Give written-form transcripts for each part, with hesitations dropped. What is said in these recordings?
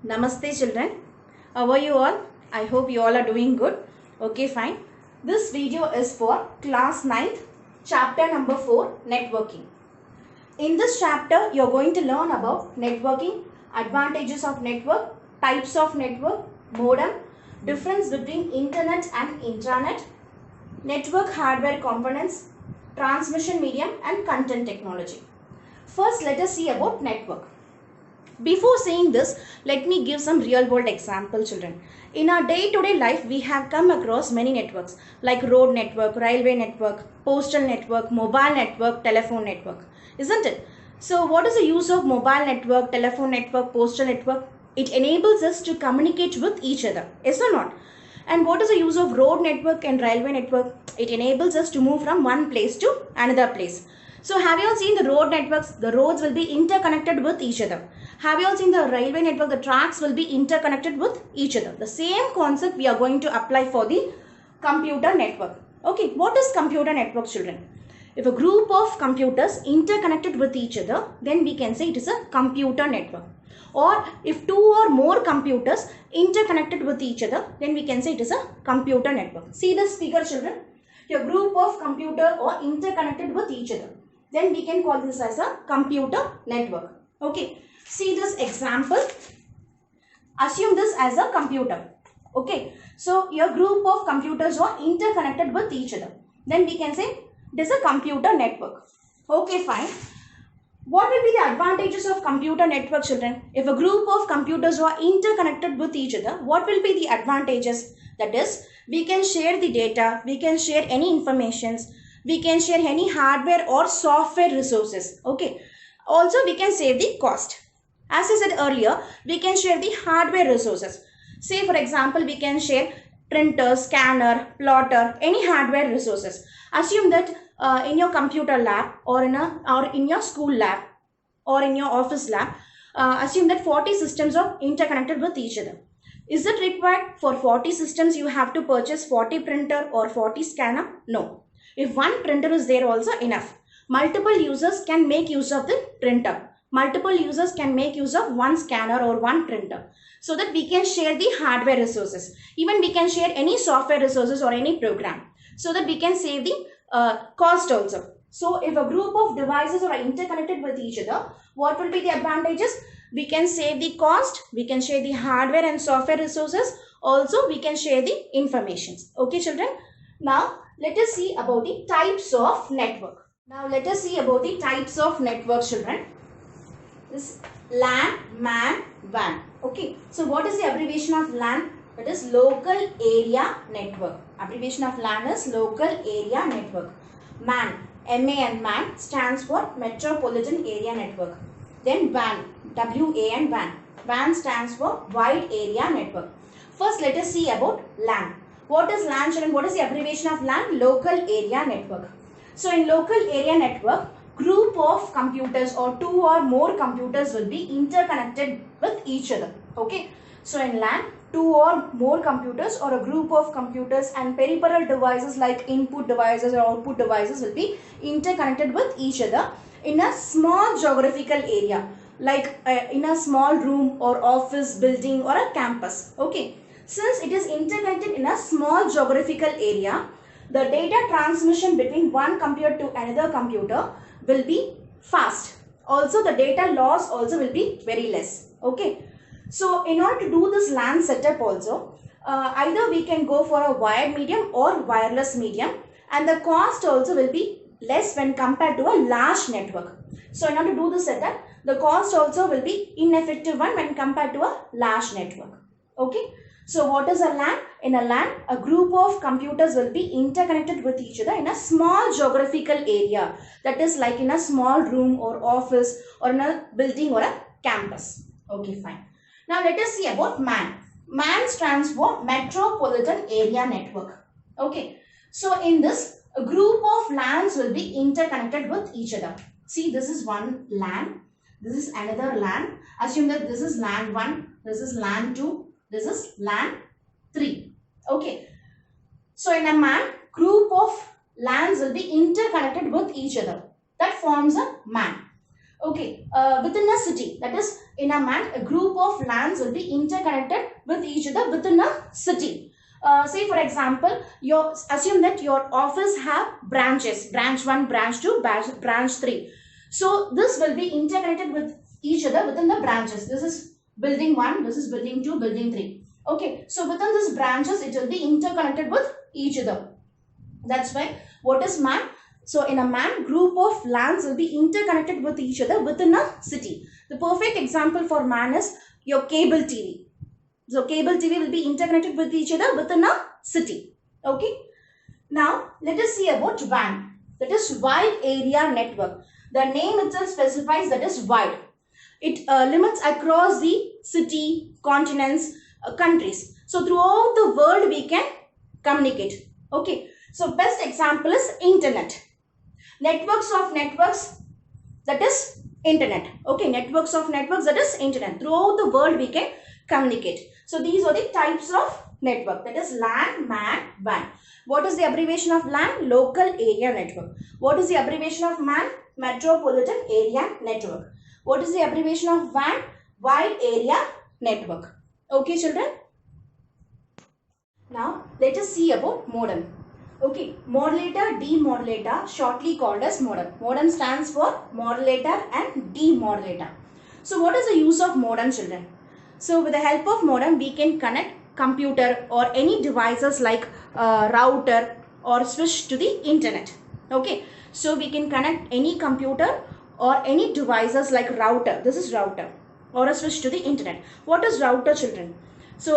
Namaste children. How are you all? I hope you all are doing good. Okay, fine. This video is for class 9th, chapter number 4, networking. In this chapter, you are going to learn about networking, advantages of network, types of network, modem, difference between internet and intranet, network hardware components, transmission medium and content technology. First, let us see about network. Before saying this, let me give some real world example, children. In our day-to-day life, we have come across many networks like road network, railway network, postal network, mobile network, telephone network, isn't it? So what is the use of mobile network, telephone network, postal network? It enables us to communicate with each other, yes or not? And what is the use of road network and railway network? It enables us to move from one place to another place. So have you all seen the road networks? The roads will be interconnected with each other. Have you all seen the railway network? The tracks will be interconnected with each other. The same concept we are going to apply for the computer network. Okay, what is computer network, children? If a group of computers interconnected with each other, then we can say it is a computer network. Or if two or more computers interconnected with each other, then we can say it is a computer network. See this figure, children. A group of computers are interconnected with each other. Then we can call this as a computer network. Okay. See this example. Assume this as a computer. Okay. So your group of computers are interconnected with each other. Then we can say it is a computer network. Okay, fine. What will be the advantages of computer network, children? If a group of computers are interconnected with each other, what will be the advantages? That is, we can share the data, we can share any informations, we can share any hardware or software resources. Okay. Also, we can save the cost. As I said earlier, we can share the hardware resources. Say for example, we can share printer, scanner, plotter, any hardware resources. Assume that in your computer lab or in your school lab or in your office lab, assume that 40 systems are interconnected with each other. Is it required for 40 systems you have to purchase 40 printer or 40 scanner? No. If one printer is there also enough. Multiple users can make use of the printer. Multiple users can make use of one scanner or one printer, so that we can share the hardware resources. Even we can share any software resources or any program, so that we can save the cost also. So if a group of devices are interconnected with each other, what will be the advantages? We can save the cost, we can share the hardware and software resources. Also, we can share the informations. Okay, children. Now, let us see about the types of network. Now, let us see about the types of network, children. This LAN, MAN, WAN. Okay. So, what is the abbreviation of LAN? That is Local Area Network. Abbreviation of LAN is Local Area Network. MAN, MA and MAN stands for Metropolitan Area Network. Then WAN, WAN, WAN. WAN stands for Wide Area Network. First, let us see about LAN. What is LAN, children? What is the abbreviation of LAN? Local Area Network. So, in local area network, group of computers or two or more computers will be interconnected with each other. Okay. So, in LAN, two or more computers or a group of computers and peripheral devices like input devices or output devices will be interconnected with each other in a small geographical area, like in a small room or office building or a campus. Okay. Since it is interconnected in a small geographical area, the data transmission between one computer to another computer will be fast. Also, the data loss also will be very less. Okay. So, in order to do this LAN setup also, either we can go for a wired medium or wireless medium, and the cost also will be less when compared to a large network. So, in order to do the setup, the cost also will be ineffective one when compared to a large network. Okay. So, what is a LAN? In a LAN, a group of computers will be interconnected with each other in a small geographical area. That is like in a small room or office or in a building or a campus. Okay, fine. Now, let us see about MAN. MAN stands for Metropolitan Area Network. Okay. So, in this, a group of LANs will be interconnected with each other. See, this is one LAN. This is another LAN. Assume that this is LAN 1, this is LAN 2. This is LAN 3. Okay. So, in a MAN, group of LANs will be interconnected with each other. That forms a MAN. Okay, within a city, that is in a man, a group of lands will be interconnected with each other within a city. Say for example, assume that your office have branches, branch 1, branch 2, branch 3. So this will be interconnected with each other within the branches. This is building 1, this is building 2, building 3. Okay, so within these branches, it will be interconnected with each other. That's why, what is man? So in a man, group of lands will be interconnected with each other within a city. The perfect example for man is your cable TV. So cable TV will be interconnected with each other within a city. Okay. Now let us see about WAN. That is Wide Area Network. The name itself specifies that is wide. It limits across the city, continents, countries. So throughout the world we can communicate. Okay. So best example is internet. Networks of networks, that is internet. Okay, networks of networks, that is internet. Throughout the world we can communicate. So these are the types of network, that is LAN, MAN, WAN. What is the abbreviation of LAN? Local Area Network. What is the abbreviation of MAN? Metropolitan Area Network. What is the abbreviation of WAN? Wide Area Network. Okay children. Now let us see about modem. Okay, modulator, demodulator, shortly called as modem. Modem stands for modulator and demodulator. So what is the use of modem, children? So with the help of modem, we can connect computer or any devices like router or switch to the internet. Okay, so we can connect any computer or any devices like router. This is router, or a switch to the internet. What is router, children? So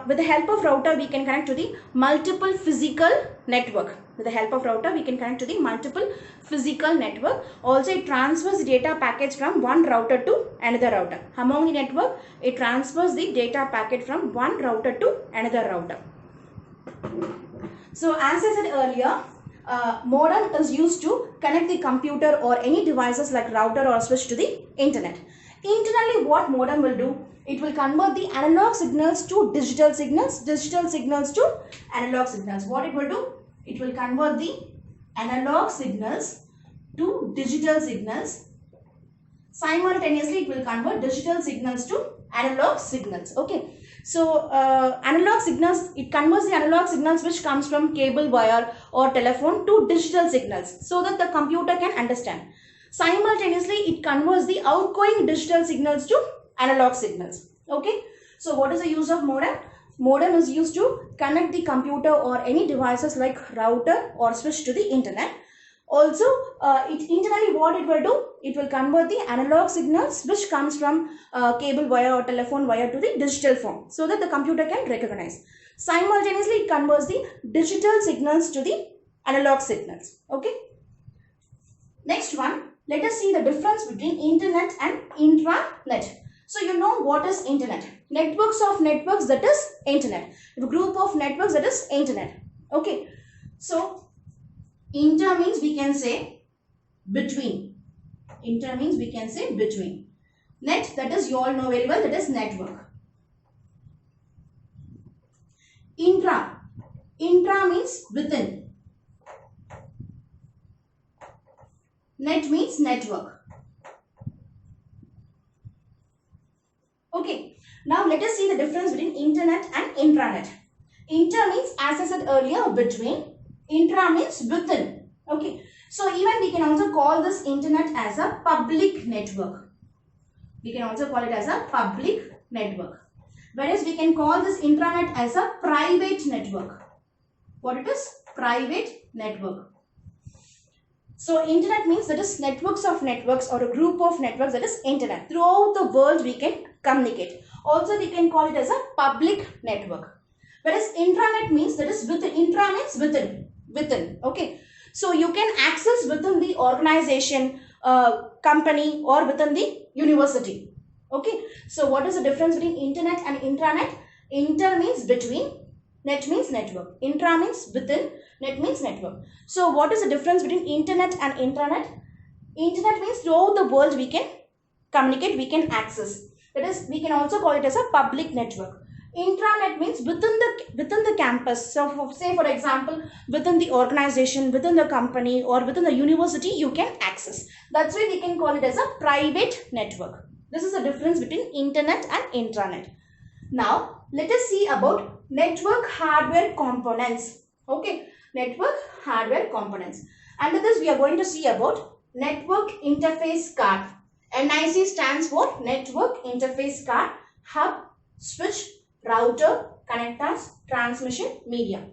with the help of router, we can connect to the multiple physical network. With the help of router, we can connect to the multiple physical network. Also, it transfers the data packets from one router to another router. Among the network, it transfers the data packet from one router to another router. So as I said earlier, modem is used to connect the computer or any devices like router or switch to the internet. Internally, what modem will do? It will convert the analog signals to digital signals to analog signals. What it will do? It will convert the analog signals to digital signals. Simultaneously, it will convert digital signals to analog signals. Okay. So, analog signals, it converts the analog signals which comes from cable, wire or telephone to digital signals so that the computer can understand. Simultaneously, it converts the outgoing digital signals to analog signals. Okay. So what is the use of modem? Modem is used to connect the computer or any devices like router or switch to the internet. Also, internally what it will do? It will convert the analog signals which comes from cable wire or telephone wire to the digital form so that the computer can recognize. Simultaneously, it converts the digital signals to the analog signals. Okay. Next one. Let us see the difference between internet and intranet. So you know what is internet. Networks of networks, that is internet. A group of networks, that is internet. Okay. So inter means we can say between. Inter means we can say between. Net, that is you all know very well, that is network. Intra. Intra means within. Net means network. Okay. Now let us see the difference between internet and intranet. Inter means, as I said earlier, between. Intra means within. Okay. So even we can also call this internet as a public network. We can also call it as a public network. Whereas we can call this intranet as a private network. What it is? Private network. So internet means that is networks of networks or a group of networks, that is internet. Throughout the world we can communicate. Also we can call it as a public network. Whereas intranet means that is within. Intra means within. Okay. So you can access within the organization, company or within the university. Okay. So what is the difference between internet and intranet? Inter means between. Net means network. Intra means within. Net means network. So what is the difference between internet and intranet? Internet means throughout the world we can communicate, we can access. That is, we can also call it as a public network. Intranet means within the campus. So say for example, within the organization, within the company, or within the university, you can access. That's why we can call it as a private network. This is the difference between internet and intranet. Now let us see about network hardware components. Okay, network hardware components. Under this we are going to see about network interface card. NIC stands for network interface card, hub, switch, router, connectors, transmission, media.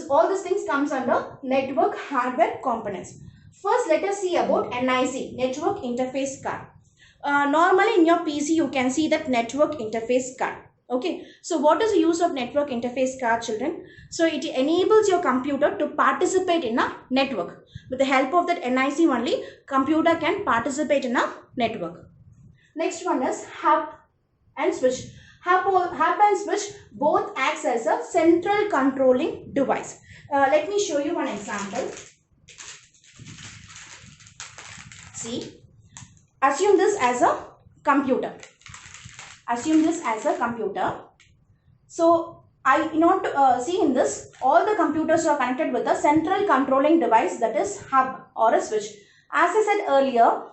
All these things comes under network hardware components. First, let us see about NIC, network interface card. Normally in your PC you can see that network interface card. Okay, so what is the use of network interface card, children? So it enables your computer to participate in a network. With the help of that NIC only, computer can participate in a network. Next one is hub and switch. Hub and switch both acts as a central controlling device. Let me show you one example. See, assume this as a computer. Assume this as a computer. So see in this, all the computers are connected with a central controlling device, that is hub or a switch. As I said earlier,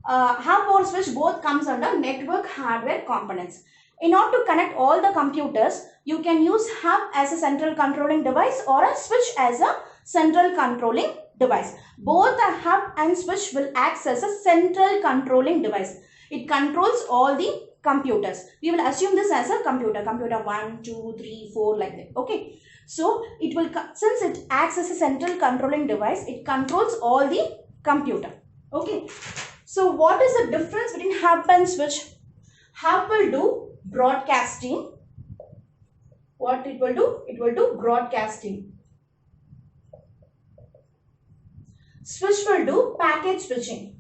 hub or switch both comes under network hardware components. In order to connect all the computers, you can use hub as a central controlling device or a switch as a central controlling device. Both a hub and switch will act as a central controlling device. It controls all the computers. We will assume this as a computer 1, 2, 3, 4 like that. Okay, so it will, since it acts as a central controlling device, it controls all the computer. Okay, so what is the difference between hub and switch? Hub will do broadcasting. What it will do? It will do broadcasting. Switch will do packet switching.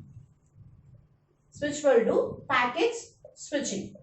Switch will do packet switching.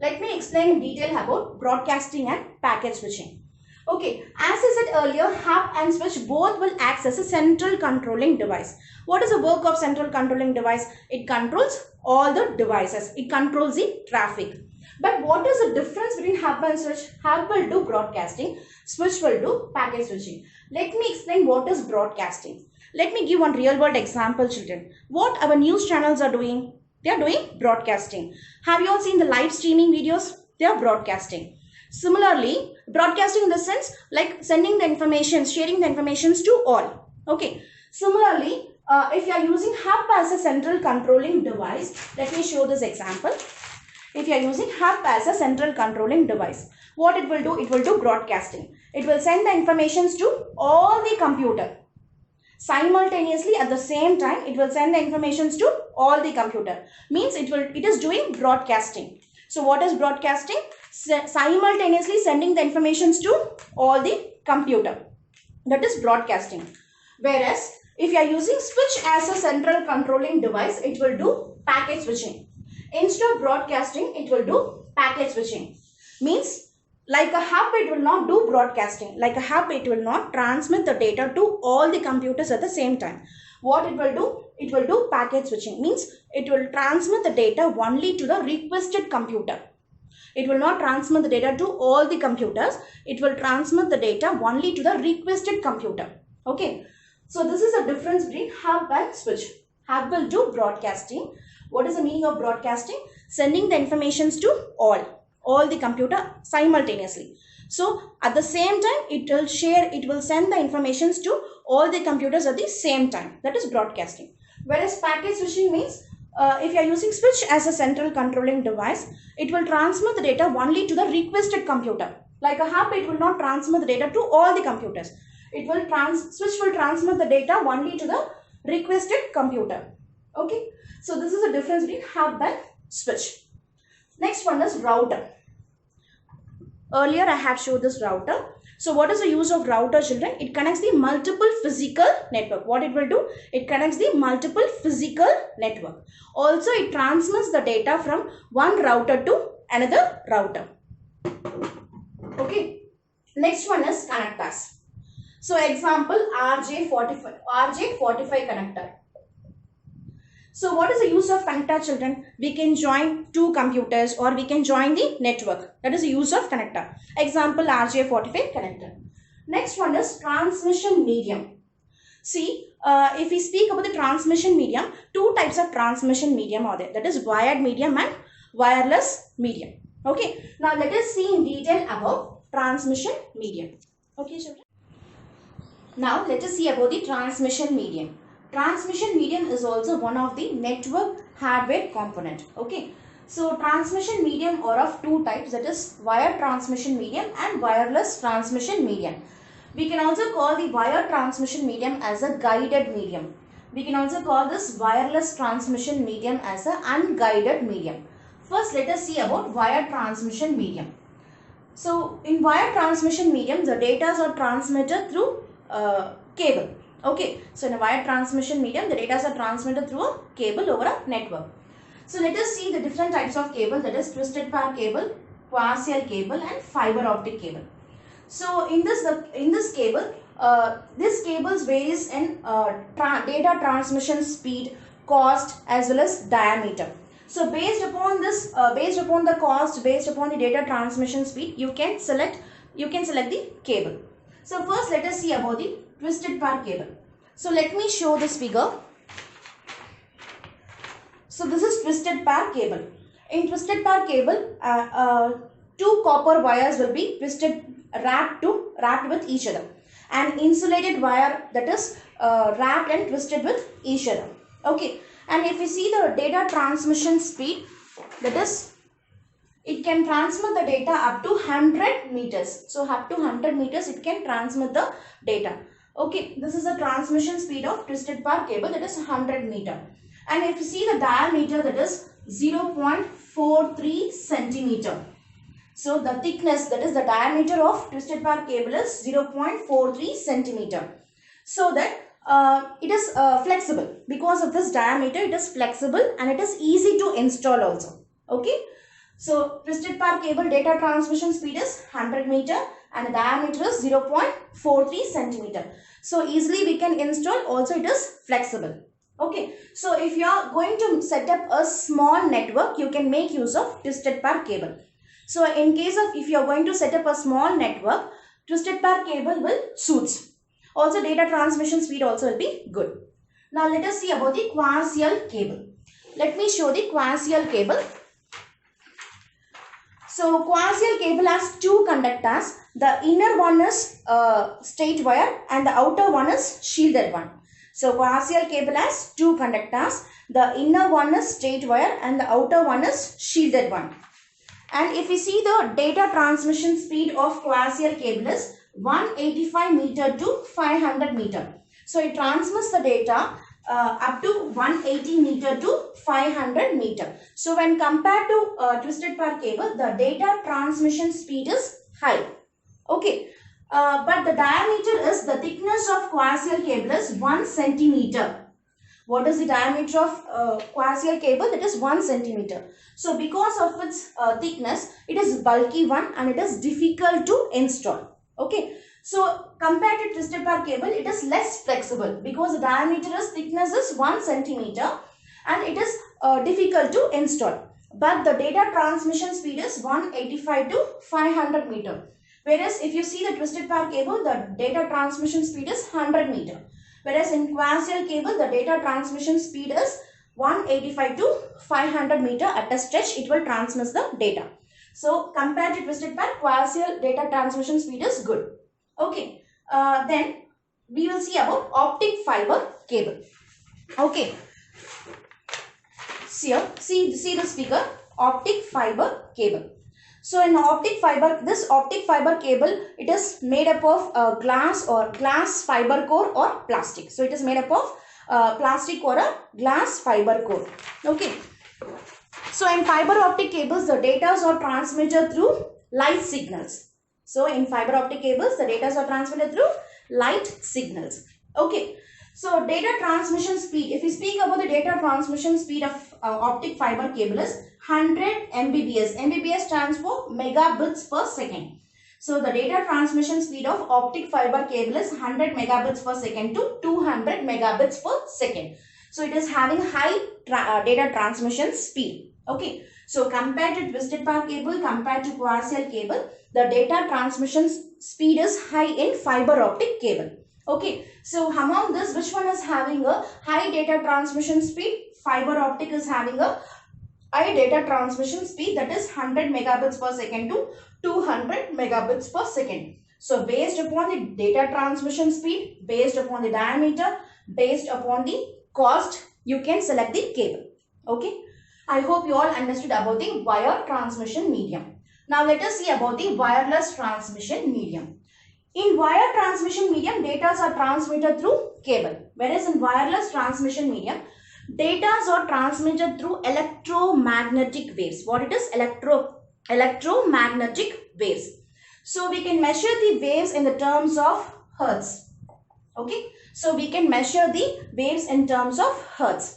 Let me explain in detail about broadcasting and packet switching. Okay, as I said earlier, hub and switch both will act as a central controlling device. What is the work of central controlling device? It controls all the devices. It controls the traffic. But what is the difference between hub and switch? Hub will do broadcasting, switch will do packet switching. Let me explain what is broadcasting. Let me give one real world example, children. What our news channels are doing? They are doing broadcasting. Have you all seen the live streaming videos? They are broadcasting. Similarly, broadcasting in the sense like sending the information, sharing the informations to all. Okay. Similarly, if you are using hub as a central controlling device, let me show this example. If you are using hub as a central controlling device, what it will do? It will do broadcasting. It will send the informations to all the computer. Simultaneously at the same time, it will send the informations to all the computer. Means it is doing broadcasting. So what is broadcasting? Simultaneously sending the informations to all the computer. That is broadcasting. Whereas if you are using switch as a central controlling device, it will do packet switching. Instead of broadcasting, it will do packet switching. Means like a hub, it will not do broadcasting. Like a hub, it will not transmit the data to all the computers at the same time. What it will do? It will do packet switching. Means it will transmit the data only to the requested computer. It will not transmit the data to all the computers. It will transmit the data only to the requested computer. Okay. So this is the difference between hub and switch. Hub will do broadcasting. What is the meaning of broadcasting? Sending the informations to all the computer simultaneously. So at the same time, it will send the informations to all the computers at the same time. That is broadcasting. Whereas packet switching means if you are using switch as a central controlling device, it will transmit the data only to the requested computer. Like a hub, it will not transmit the data to all the computers. Switch will transmit the data only to the requested computer. Okay. So this is the difference between hub and switch. Next one is router. Earlier I had showed this router. So what is the use of router, children? It connects the multiple physical network. What it will do? It connects the multiple physical network. Also it transmits the data from one router to another router. Okay. Next one is connectors. So example RJ45 connector. So what is the use of connector, children? We can join two computers or we can join the network. That is the use of connector. Example, RJ45 connector. Next one is transmission medium. See, if we speak about the transmission medium, two types of transmission medium are there. That is wired medium and wireless medium. Okay. Now let us see in detail about transmission medium. Okay, children. Now let us see about the transmission medium. Transmission medium is also one of the network hardware component. Okay. So transmission medium are of two types, that is wired transmission medium and wireless transmission medium. We can also call the wired transmission medium as a guided medium. We can also call this wireless transmission medium as an unguided medium. First, let us see about wired transmission medium. So, in wired transmission medium, the data are transmitted through cable. Okay. So, in a wired transmission medium, the data are transmitted through a cable over a network. So, let us see the different types of cable, that is twisted pair cable, coaxial cable and fiber optic cable. So in this cable, this cables varies in data transmission speed, cost as well as diameter. So based upon this, based upon the cost, based upon the data transmission speed, you can select the cable. So first let us see about the twisted pair cable. So let me show this figure. So this is twisted pair cable. In twisted pair cable, two copper wires will be wrapped with each other. An insulated wire that is wrapped and twisted with each other. Okay. And if you see the data transmission speed, that is, it can transmit the data up to 100 meters. So up to 100 meters it can transmit the data. Okay. This is the transmission speed of twisted pair cable, that is 100 meter. And if you see the diameter, that is 0.43 centimeter. So the thickness, that is the diameter of twisted pair cable, is 0.43 centimeter. So that it is flexible. Because of this diameter, it is flexible and it is easy to install also. Okay. So twisted pair cable data transmission speed is 100 meter and the diameter is 0.43 centimeter. So easily we can install, also it is flexible. Okay. So if you are going to set up a small network, you can make use of twisted pair cable. So in case of, if you are going to set up a small network, twisted pair cable will suits. Also data transmission speed also will be good. Now let us see about the coaxial cable. Let me show the coaxial cable. So coaxial cable has two conductors. The inner one is straight wire and the outer one is shielded one. So coaxial cable has two conductors. The inner one is straight wire and the outer one is shielded one. And if you see the data transmission speed of coaxial cable is 185 meter to 500 meter. So it transmits the data up to 180 meter to 500 meter. So when compared to twisted pair cable, the data transmission speed is high. Okay. But the diameter is, the thickness of coaxial cable is 1 centimeter. What is the diameter of coaxial cable? That is 1 centimeter. So because of its thickness, it is bulky one and it is difficult to install. Okay. So compared to twisted pair cable, it is less flexible because the diameter is, thickness is 1 centimeter and it is difficult to install. But the data transmission speed is 185 to 500 meter. Whereas if you see the twisted pair cable, the data transmission speed is 100 meter. Whereas in coaxial cable, the data transmission speed is 185 to 500 meter. At a stretch, it will transmit the data. So compared to twisted pair, coaxial data transmission speed is good. Okay. Then we will see about optic fiber cable. Okay. See this figure, optic fiber cable. So in optic fiber, this optic fiber cable, it is made up of glass or glass fiber core or plastic. So it is made up of plastic or a glass fiber core. Okay. So in fiber optic cables, the data are transmitted through light signals. So in fiber optic cables, the data are transmitted through light signals. Okay. So data transmission speed, if we speak about the data transmission speed of optic fiber cable is 100 Mbps. Mbps stands for megabits per second. So the data transmission speed of optic fiber cable is 100 megabits per second to 200 megabits per second. So it is having high data transmission speed. Okay, so compared to twisted path cable, compared to coaxial cable, the data transmission speed is high in fiber optic cable. Okay, so among this, which one is having a high data transmission speed? Fiber optic is having a high data transmission speed, that is 100 megabits per second to 200 megabits per second. So based upon the data transmission speed, based upon the diameter, based upon the cost, you can select the cable. Okay, I hope you all understood about the wire transmission medium. Now let us see about the wireless transmission medium. In wire transmission medium, data are transmitted through cable, whereas in wireless transmission medium, data are transmitted through electromagnetic waves. What it is? Electromagnetic waves. So we can measure the waves in the terms of hertz. Okay, so we can measure the waves in terms of hertz.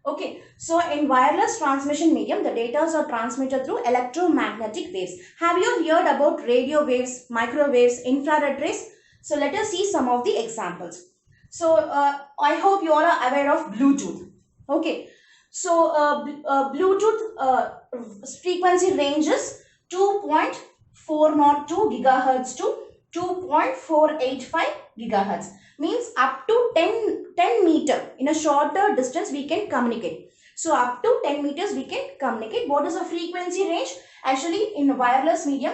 Okay, so in wireless transmission medium, the data are transmitted through electromagnetic waves. Have you heard about radio waves, microwaves, infrared rays? So let us see some of the examples. So I hope you all are aware of Bluetooth. Okay, so Bluetooth frequency range is 2.402 gigahertz to 2.485 gigahertz. Means up to 10 meter in a shorter distance we can communicate. So up to 10 meters we can communicate. What is the frequency range? Actually in wireless medium,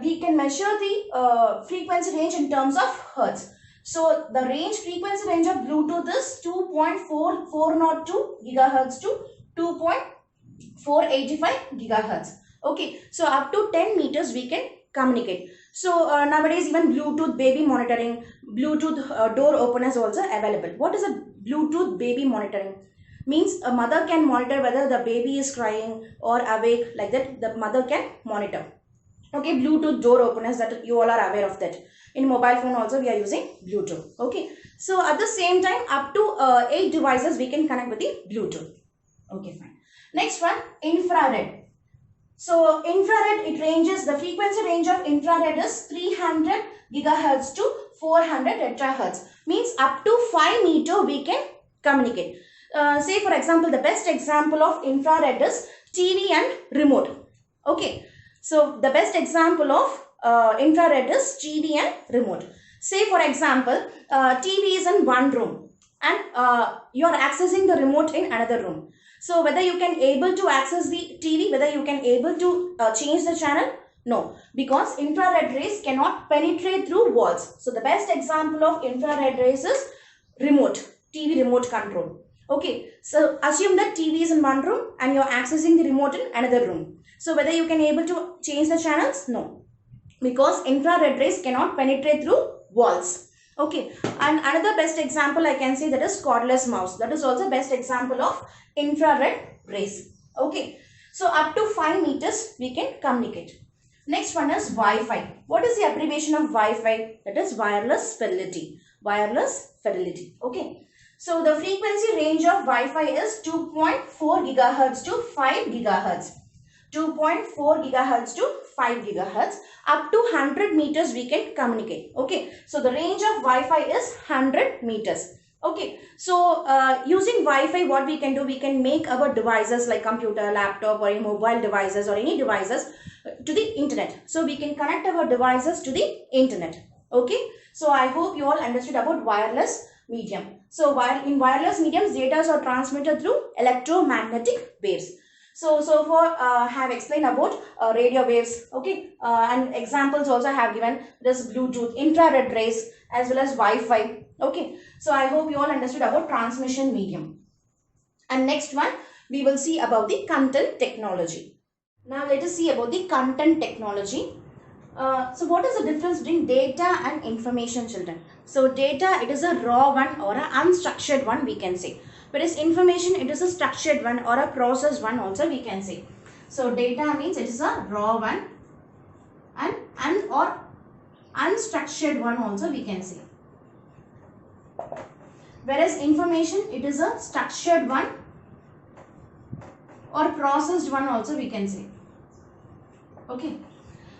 we can measure the frequency range in terms of hertz. So the frequency range of Bluetooth is 2.402 gigahertz to 2.485 gigahertz. Okay, so up to 10 meters we can communicate. So nowadays even Bluetooth baby monitoring, Bluetooth door openers also available. What is a Bluetooth baby monitoring? Means a mother can monitor whether the baby is crying or awake, like that the mother can monitor. Okay, Bluetooth door openers, that you all are aware of that. In mobile phone also we are using Bluetooth. Okay, so at the same time up to 8 devices we can connect with the Bluetooth. Okay, fine. Next one, infrared. So infrared, it ranges, the frequency range of infrared is 300 gigahertz to 400 terahertz. Means up to 5 meter we can communicate. Say for example, the best example of infrared is TV and remote. Okay, so the best example of infrared is TV and remote. Say for example, TV is in one room and you are accessing the remote in another room. So whether you can able to access the TV, whether you can able to change the channel? No, because infrared rays cannot penetrate through walls. So the best example of infrared rays is remote, TV remote control. Okay, so assume that TV is in one room and you are accessing the remote in another room. So whether you can able to change the channels? No, because infrared rays cannot penetrate through walls. Okay, and another best example I can say, that is cordless mouse. That is also best example of infrared rays. Okay, so up to 5 meters we can communicate. Next one is Wi-Fi. What is the abbreviation of Wi-Fi? That is wireless fidelity. Wireless fidelity. Okay, so the frequency range of Wi-Fi is 2.4 gigahertz to 5 gigahertz. 2.4 gigahertz to 5 gigahertz. Up to 100 meters we can communicate. Okay, so the range of Wi-Fi is 100 meters. Okay, so using Wi-Fi, what we can do, we can make our devices like computer, laptop or any mobile devices or any devices to the internet. So we can connect our devices to the internet. Okay, so I hope you all understood about wireless medium. So while in wireless mediums, data are transmitted through electromagnetic waves. So far have explained about radio waves, okay, and examples also have given, this Bluetooth, infrared rays as well as Wi-Fi, okay. So I hope you all understood about transmission medium. And next one, we will see about the content technology. Now let us see about the content technology. So what is the difference between data and information, children? So data, it is a raw one or an unstructured one, we can say. Whereas information, it is a structured one or a processed one also we can say. So data means it is a raw one and or unstructured one also we can say. Whereas information, it is a structured one or processed one also we can say. Okay.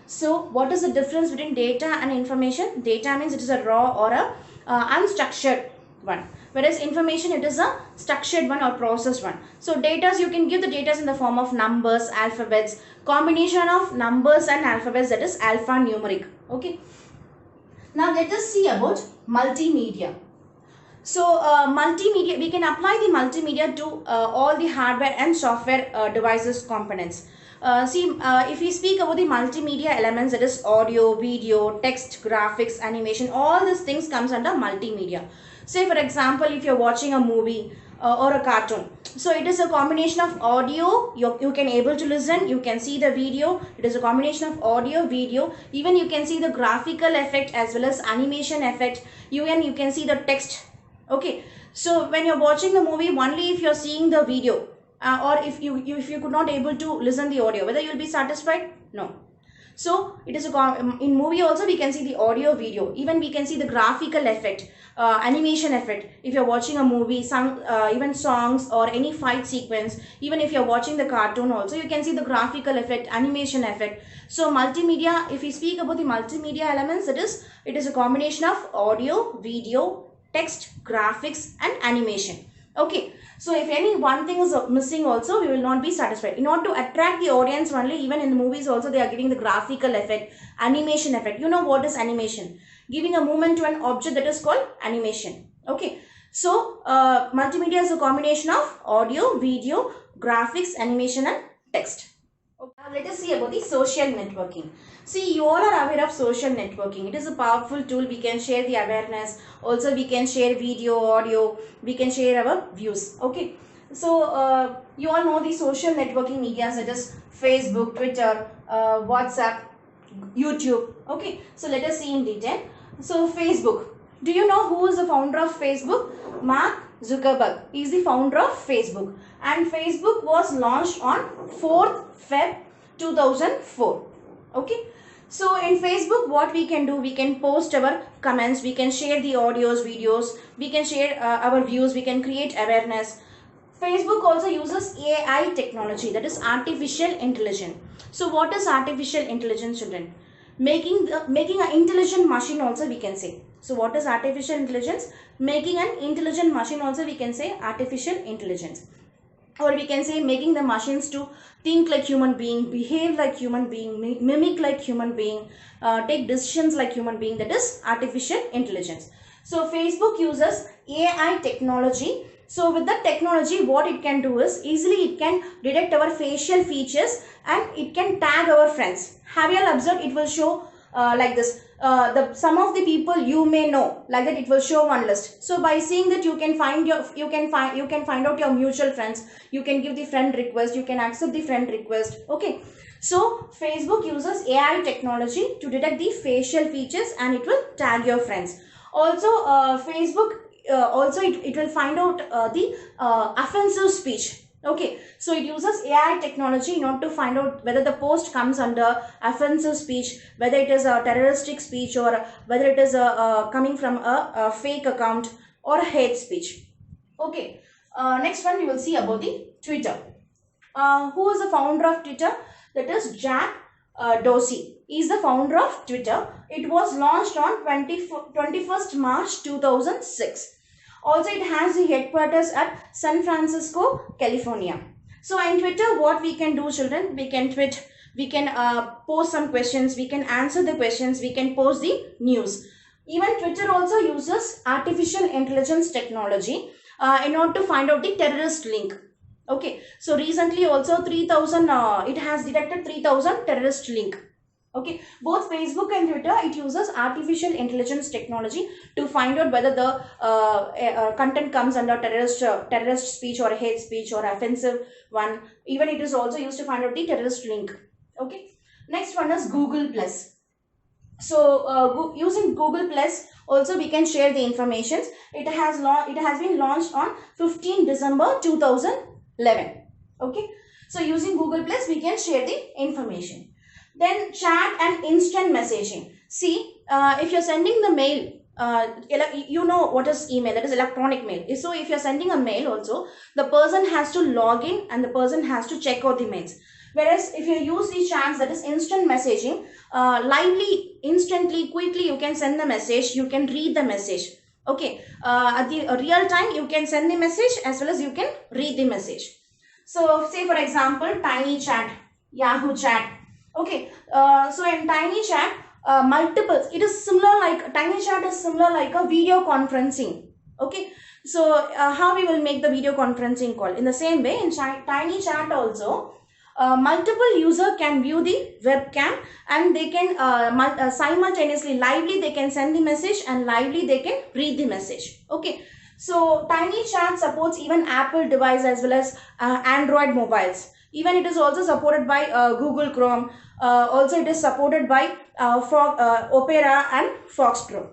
So what is the difference between data and information? Data means it is a raw or a unstructured one. Whereas information, it is a structured one or processed one. So data, you can give the data in the form of numbers, alphabets, combination of numbers and alphabets, that is alphanumeric. Okay. Now let us see about multimedia. So multimedia, we can apply the multimedia to all the hardware and software devices components. If we speak about the multimedia elements, that is audio, video, text, graphics, animation, all these things comes under multimedia. Say for example, if you're watching a movie or a cartoon, so it is a combination of audio, you can able to listen, you can see the video, it is a combination of audio, video, even you can see the graphical effect as well as animation effect, you can see the text. Okay, so when you're watching the movie, only if you're seeing the video or if you could not able to listen the audio, whether you will be satisfied? No. So it is in movie also we can see the audio, video, even we can see the graphical effect, animation effect. If you're watching a movie, even songs or any fight sequence, even if you're watching the cartoon also, you can see the graphical effect, animation effect. So multimedia, if we speak about the multimedia elements, it is a combination of audio, video, text, graphics and animation. Okay, so if any one thing is missing also, we will not be satisfied. In order to attract the audience only, even in the movies also they are giving the graphical effect, animation effect. You know what is animation? Giving a movement to an object, that is called animation. Okay, so multimedia is a combination of audio, video, graphics, animation and text. Okay. Now let us see about the social networking. See, you all are aware of social networking. It is a powerful tool. We can share the awareness. Also, we can share video, audio. We can share our views. Okay. So, you all know the social networking media such as Facebook, Twitter, WhatsApp, YouTube. Okay. So, let us see in detail. So, Facebook. Do you know who is the founder of Facebook? Mark Zuckerberg is the founder of Facebook. And Facebook was launched on 4th Feb 2004. Okay. So in Facebook, what we can do, we can post our comments, we can share the audios, videos, we can share our views, we can create awareness. Facebook also uses AI technology, that is artificial intelligence. So what is artificial intelligence, children? Making an intelligent machine also we can say. So what is artificial intelligence? Making an intelligent machine also we can say artificial intelligence. Or we can say making the machines to think like human being, behave like human being, mimic like human being, take decisions like human being, that is artificial intelligence. So Facebook uses AI technology. So with that technology, what it can do is easily it can detect our facial features and it can tag our friends. Have you all observed? It will show like this. Some of the people you may know, like that it will show one list. So by seeing that, you can find out your mutual friends. You can give the friend request. You can accept the friend request. Okay. So Facebook uses AI technology to detect the facial features and it will tag your friends. Also, Facebook it will find out the offensive speech. Okay, so it uses AI technology in order to find out whether the post comes under offensive speech, whether it is a terroristic speech, or whether it is coming from a fake account or hate speech. Okay, next one we will see about the Twitter. Who is the founder of Twitter? That is Jack Dorsey. He is the founder of Twitter. It was launched on 21st March 2006. Also, it has the headquarters at San Francisco, California. So, in Twitter, what we can do, children? We can tweet, we can post some questions, we can answer the questions, we can post the news. Even Twitter also uses artificial intelligence technology in order to find out the terrorist link. Okay, so recently also 3,000, it has detected 3,000 terrorist link. Okay, both Facebook and Twitter, it uses artificial intelligence technology to find out whether the content comes under terrorist speech or hate speech or offensive one. Even it is also used to find out the terrorist link. Okay, next one is Google Plus. So using Google Plus also we can share the information. It has been launched on 15 December 2011. Okay, so using Google Plus we can share the information. Then chat and instant messaging. See, if you're sending the mail, you know what is email, that is electronic mail. So if you're sending a mail also, the person has to log in and the person has to check out the mails. Whereas if you use these chats, that is instant messaging, lively, instantly, quickly you can send the message, you can read the message. Okay, at the real time you can send the message as well as you can read the message. So say for example Tiny Chat, Yahoo Chat. Okay, so in Tiny Chat, multiple, it is similar like Tiny Chat is similar like a video conferencing. Okay, so how we will make the video conferencing call? In the same way, in Tiny Chat also, multiple user can view the webcam and they can simultaneously lively they can send the message and lively they can read the message. Okay, so Tiny Chat supports even Apple device as well as Android mobiles. Even it is also supported by Google Chrome. Also it is supported by Opera and Fox Pro.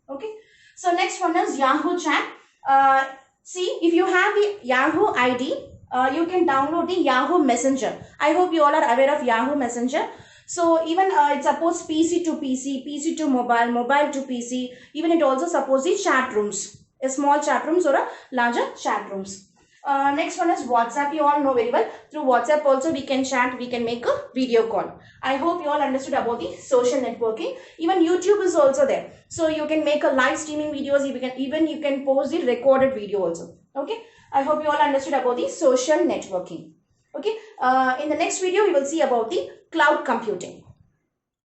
Okay, so next one is Yahoo Chat. See, if you have the Yahoo ID, you can download the Yahoo Messenger. I hope you all are aware of Yahoo Messenger. So even it supports PC to PC, PC to mobile, mobile to PC. Even it also supports the chat rooms, a small chat rooms or a larger chat rooms. Next one is WhatsApp. You all know very well. Through WhatsApp also we can chat, we can make a video call. I hope you all understood about the social networking. Even YouTube is also there. So you can make a live streaming videos. You can post the recorded video also. Okay. I hope you all understood about the social networking. Okay. In the next video we will see about the cloud computing.